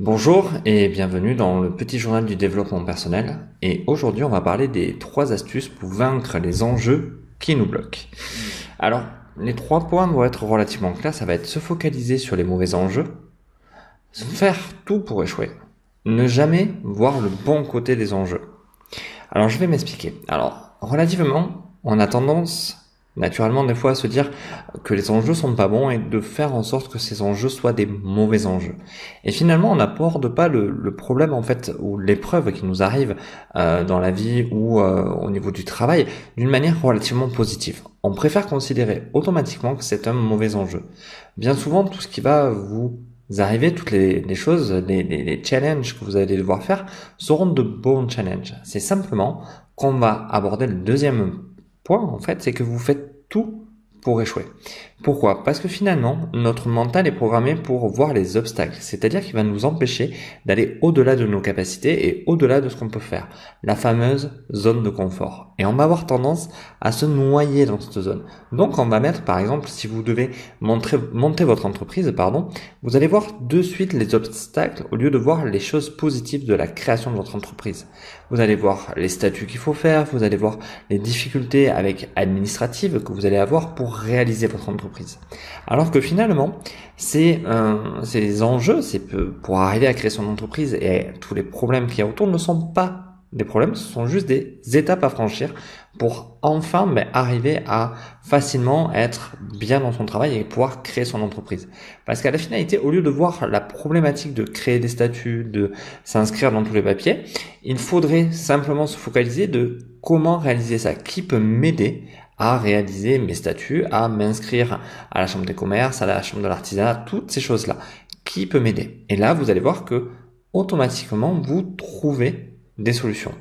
Bonjour et bienvenue dans le petit journal du développement personnel. Et aujourd'hui, on va parler des 3 astuces pour vaincre les enjeux qui nous bloquent. Alors, les 3 points doivent être relativement clairs. Ça va être se focaliser sur les mauvais enjeux, faire tout pour échouer, ne jamais voir le bon côté des enjeux. Alors, je vais m'expliquer. Alors, relativement, on a tendance naturellement des fois à se dire que les enjeux sont pas bons et de faire en sorte que ces enjeux soient des mauvais enjeux. Et finalement, on n'aborde pas le problème en fait ou l'épreuve qui nous arrive dans la vie ou au niveau du travail d'une manière relativement positive. On préfère considérer automatiquement que c'est un mauvais enjeu. Bien souvent, tout ce qui va vous arriver, toutes les choses, les challenges que vous allez devoir faire seront de bons challenges. C'est simplement qu'on va aborder le deuxième point, en fait, c'est que vous faites tout pour échouer. Pourquoi? Parce que finalement, notre mental est programmé pour voir les obstacles, c'est-à-dire qu'il va nous empêcher d'aller au-delà de nos capacités et au-delà de ce qu'on peut faire, la fameuse zone de confort. Et on va avoir tendance à se noyer dans cette zone. Donc on va mettre, par exemple, si vous devez monter votre entreprise, vous allez voir de suite les obstacles au lieu de voir les choses positives de la création de votre entreprise. Vous allez voir les statuts qu'il faut faire, vous allez voir les difficultés administratives que vous allez avoir pour réaliser votre entreprise. Alors que finalement, ces enjeux, pour arriver à créer son entreprise et tous les problèmes qu'il y a autour ne sont pas des problèmes, ce sont juste des étapes à franchir pour enfin arriver à facilement être bien dans son travail et pouvoir créer son entreprise. Parce qu'à la finalité, au lieu de voir la problématique de créer des statuts, de s'inscrire dans tous les papiers, il faudrait simplement se focaliser de comment réaliser ça, qui peut m'aider à réaliser mes statuts, à m'inscrire à la chambre des commerces, à la chambre de l'artisanat, toutes ces choses-là. Qui peut m'aider? Et là, vous allez voir que automatiquement, vous trouvez des solutions.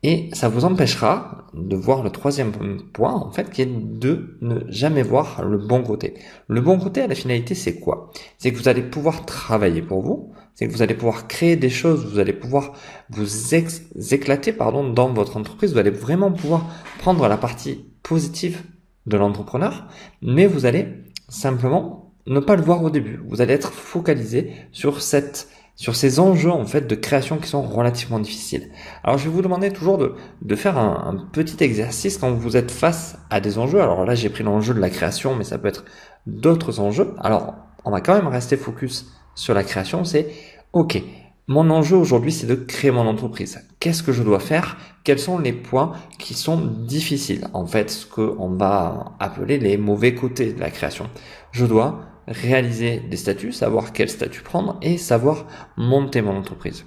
Et ça vous empêchera de voir le troisième point, en fait, qui est de ne jamais voir le bon côté. Le bon côté, à la finalité, c'est quoi? C'est que vous allez pouvoir travailler pour vous, c'est que vous allez pouvoir créer des choses, vous allez pouvoir vous éclater, dans votre entreprise, vous allez vraiment pouvoir prendre la partie positive de l'entrepreneur, mais vous allez simplement ne pas le voir au début. Vous allez être focalisé sur ces enjeux en fait de création qui sont relativement difficiles. Alors je vais vous demander toujours de faire un petit exercice quand vous êtes face à des enjeux. Alors là j'ai pris l'enjeu de la création, mais ça peut être d'autres enjeux. Alors on va quand même rester focus sur la création. C'est ok, mon enjeu aujourd'hui c'est de créer mon entreprise. Qu'est-ce que je dois faire? Quels sont les points qui sont difficiles? En fait, ce qu'on va appeler les mauvais côtés de la création. Je dois réaliser des statuts, savoir quel statut prendre et savoir monter mon entreprise.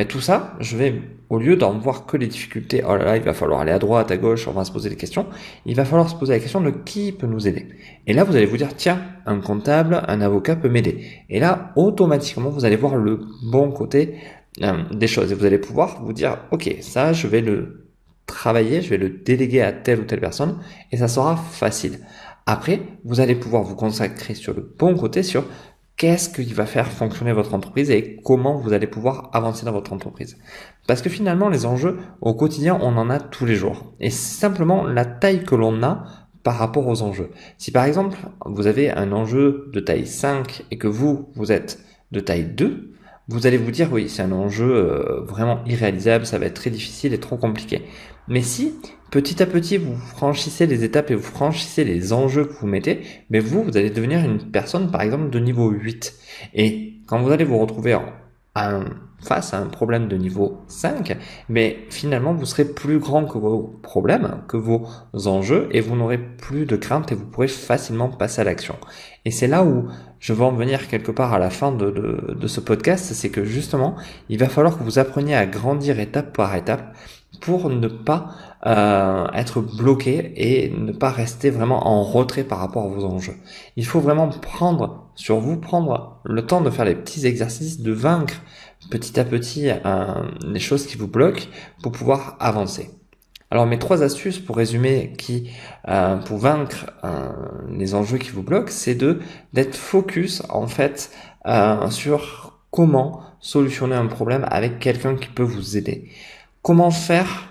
Tout ça, au lieu d'en voir que les difficultés, oh là là, il va falloir aller à droite, à gauche, on va se poser des questions, il va falloir se poser la question de qui peut nous aider. Et là, vous allez vous dire, tiens, un comptable, un avocat peut m'aider. Et là, automatiquement, vous allez voir le bon côté des choses et vous allez pouvoir vous dire, ok, ça, je vais le travailler, je vais le déléguer à telle ou telle personne et ça sera facile. Après, vous allez pouvoir vous consacrer sur le bon côté, sur qu'est-ce qui va faire fonctionner votre entreprise et comment vous allez pouvoir avancer dans votre entreprise. Parce que finalement, les enjeux au quotidien, on en a tous les jours. Et c'est simplement la taille que l'on a par rapport aux enjeux. Si par exemple, vous avez un enjeu de taille 5 et que vous êtes de taille 2, vous allez vous dire, oui, c'est un enjeu vraiment irréalisable, ça va être très difficile et trop compliqué. Mais si, petit à petit, vous franchissez les étapes et vous franchissez les enjeux que vous mettez, vous allez devenir une personne, par exemple, de niveau 8. Et quand vous allez vous retrouver face à un problème de niveau 5, finalement, vous serez plus grand que vos problèmes, que vos enjeux, et vous n'aurez plus de crainte et vous pourrez facilement passer à l'action. Et c'est là où je veux en venir quelque part à la fin de ce podcast, c'est que justement, il va falloir que vous appreniez à grandir étape par étape pour ne pas être bloqué et ne pas rester vraiment en retrait par rapport à vos enjeux. Il faut vraiment prendre le temps de faire les petits exercices, de vaincre petit à petit les choses qui vous bloquent pour pouvoir avancer. Alors mes 3 astuces pour résumer pour vaincre les enjeux qui vous bloquent, c'est d'être focus en fait sur comment solutionner un problème avec quelqu'un qui peut vous aider. Comment faire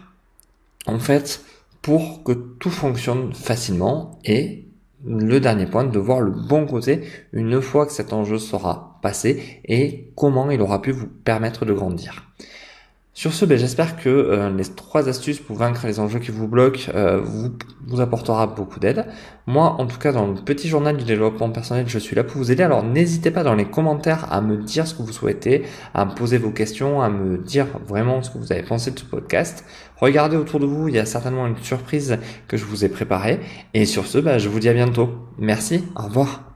en fait pour que tout fonctionne facilement et le dernier point, de voir le bon côté une fois que cet enjeu sera passé et comment il aura pu vous permettre de grandir. Sur ce, j'espère que les 3 astuces pour vaincre les enjeux qui vous bloquent vous apportera beaucoup d'aide. Moi, en tout cas, dans le petit journal du développement personnel, je suis là pour vous aider. Alors, n'hésitez pas dans les commentaires à me dire ce que vous souhaitez, à me poser vos questions, à me dire vraiment ce que vous avez pensé de ce podcast. Regardez autour de vous, il y a certainement une surprise que je vous ai préparée. Et sur ce, je vous dis à bientôt. Merci, au revoir.